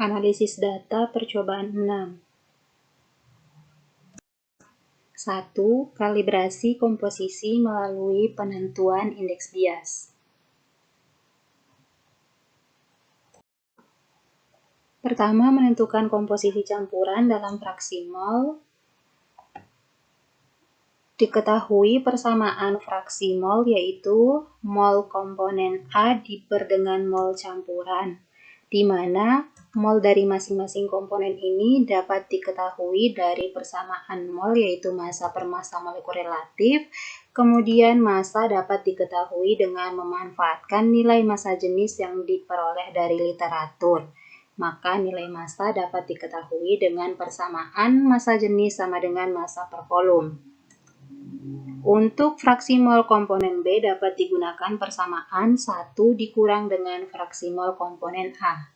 Analisis data percobaan 6. 1. Kalibrasi komposisi melalui penentuan indeks bias. Pertama, menentukan komposisi campuran dalam fraksi mol. Diketahui persamaan fraksi mol yaitu mol komponen A diper dengan mol campuran, di mana mol dari masing-masing komponen ini dapat diketahui dari persamaan mol yaitu massa per massa molekul relatif. Kemudian massa dapat diketahui dengan memanfaatkan nilai massa jenis yang diperoleh dari literatur. Maka nilai massa dapat diketahui dengan persamaan massa jenis sama dengan massa per volum. Untuk fraksi mol komponen B dapat digunakan persamaan 1 dikurang dengan fraksi mol komponen A.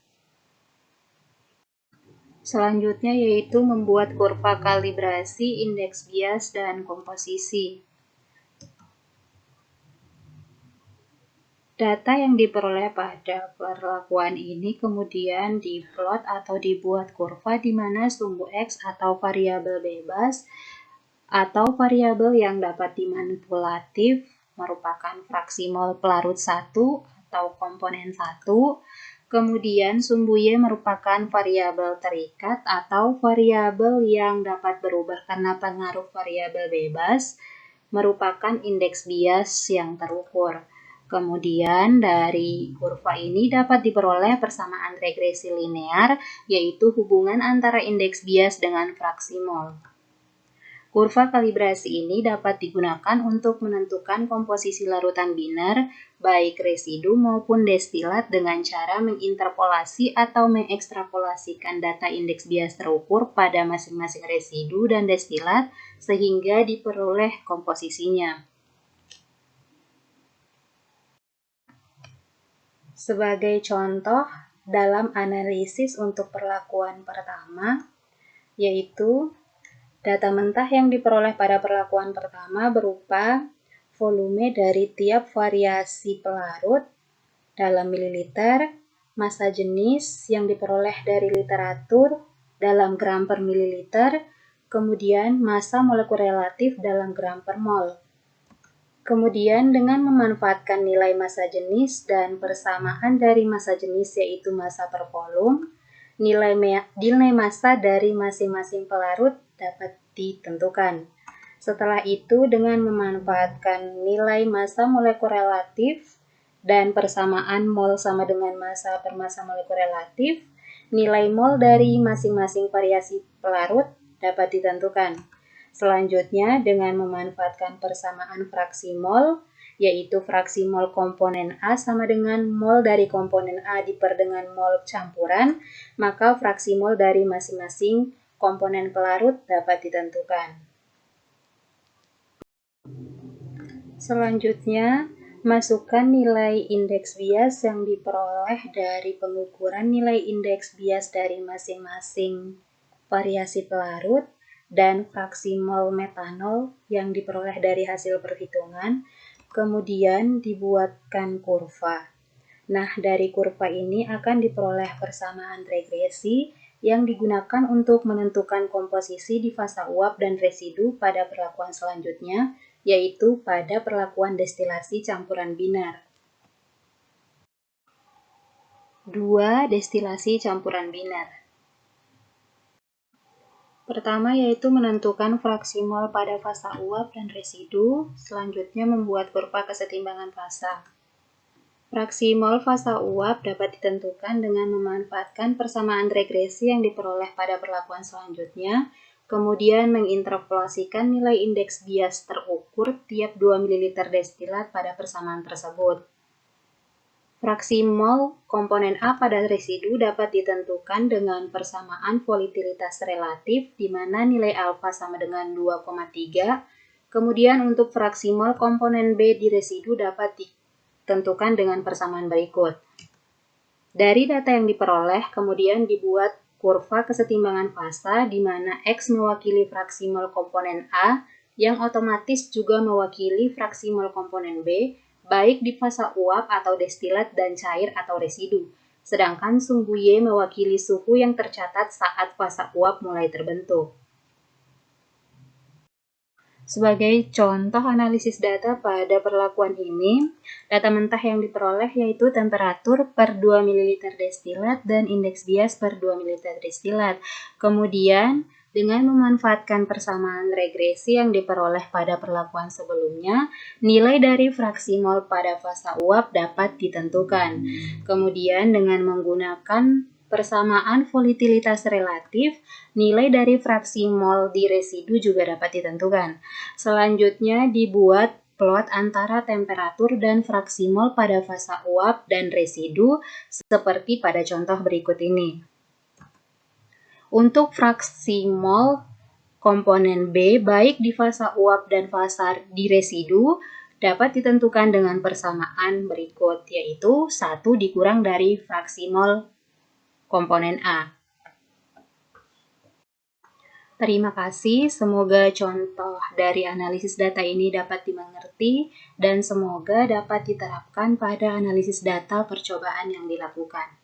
Selanjutnya yaitu membuat kurva kalibrasi indeks bias dan komposisi. Data yang diperoleh pada perlakuan ini kemudian diplot atau dibuat kurva di mana sumbu X atau variabel bebas atau variabel yang dapat dimanipulatif merupakan fraksi mol pelarut 1 atau komponen 1. Kemudian sumbu Y merupakan variabel terikat atau variabel yang dapat berubah karena pengaruh variabel bebas, merupakan indeks bias yang terukur. Kemudian dari kurva ini dapat diperoleh persamaan regresi linear, yaitu hubungan antara indeks bias dengan fraksi mol. Kurva kalibrasi ini dapat digunakan untuk menentukan komposisi larutan biner, baik residu maupun destilat dengan cara menginterpolasi atau mengekstrapolasikan data indeks bias terukur pada masing-masing residu dan destilat sehingga diperoleh komposisinya. Sebagai contoh, dalam analisis untuk perlakuan pertama, yaitu data mentah yang diperoleh pada perlakuan pertama berupa volume dari tiap variasi pelarut dalam mililiter, massa jenis yang diperoleh dari literatur dalam gram per mililiter, kemudian massa molekul relatif dalam gram per mol. Kemudian dengan memanfaatkan nilai massa jenis dan persamaan dari massa jenis yaitu massa per volum, nilai massa dari masing-masing pelarut dapat ditentukan. Setelah itu dengan memanfaatkan nilai massa molekul relatif dan persamaan mol sama dengan massa per massa molekul relatif, nilai mol dari masing-masing variasi pelarut dapat ditentukan. Selanjutnya dengan memanfaatkan persamaan fraksi mol, yaitu fraksi mol komponen A sama dengan mol dari komponen A diper dengan mol campuran, maka fraksi mol dari masing-masing komponen pelarut dapat ditentukan. Selanjutnya, masukkan nilai indeks bias yang diperoleh dari pengukuran nilai indeks bias dari masing-masing variasi pelarut dan fraksi mol metanol yang diperoleh dari hasil perhitungan, kemudian dibuatkan kurva. Nah, dari kurva ini akan diperoleh persamaan regresi yang digunakan untuk menentukan komposisi di fasa uap dan residu pada perlakuan selanjutnya, yaitu pada perlakuan destilasi campuran binar. 2. Destilasi campuran binar. Pertama yaitu menentukan fraksi mol pada fasa uap dan residu, selanjutnya membuat kurva kesetimbangan fasa. Fraksi mol fasa uap dapat ditentukan dengan memanfaatkan persamaan regresi yang diperoleh pada perlakuan selanjutnya, kemudian menginterpolasikan nilai indeks bias terukur tiap 2 ml destilat pada persamaan tersebut. Fraksi mol komponen A pada residu dapat ditentukan dengan persamaan volatilitas relatif di mana nilai alfa sama dengan 2,3. Kemudian untuk fraksi mol komponen B di residu dapat ditentukan dengan persamaan berikut. Dari data yang diperoleh kemudian dibuat kurva kesetimbangan fasa di mana X mewakili fraksi mol komponen A yang otomatis juga mewakili fraksi mol komponen B baik di fasa uap atau destilat dan cair atau residu. sedangkan sumbu Y mewakili suhu yang tercatat saat fasa uap mulai terbentuk. Sebagai contoh analisis data pada perlakuan ini, data mentah yang diperoleh yaitu temperatur per 2 ml destilat dan indeks bias per 2 ml destilat. Kemudian, dengan memanfaatkan persamaan regresi yang diperoleh pada perlakuan sebelumnya, nilai dari fraksi mol pada fasa uap dapat ditentukan. Kemudian, dengan menggunakan persamaan volatilitas relatif, nilai dari fraksi mol di residu juga dapat ditentukan. Selanjutnya dibuat plot antara temperatur dan fraksi mol pada fasa uap dan residu seperti pada contoh berikut ini. Untuk fraksi mol komponen B baik di fasa uap dan fasa di residu dapat ditentukan dengan persamaan berikut, yaitu 1 dikurang dari fraksi mol komponen A. Terima kasih, semoga contoh dari analisis data ini dapat dimengerti dan semoga dapat diterapkan pada analisis data percobaan yang dilakukan.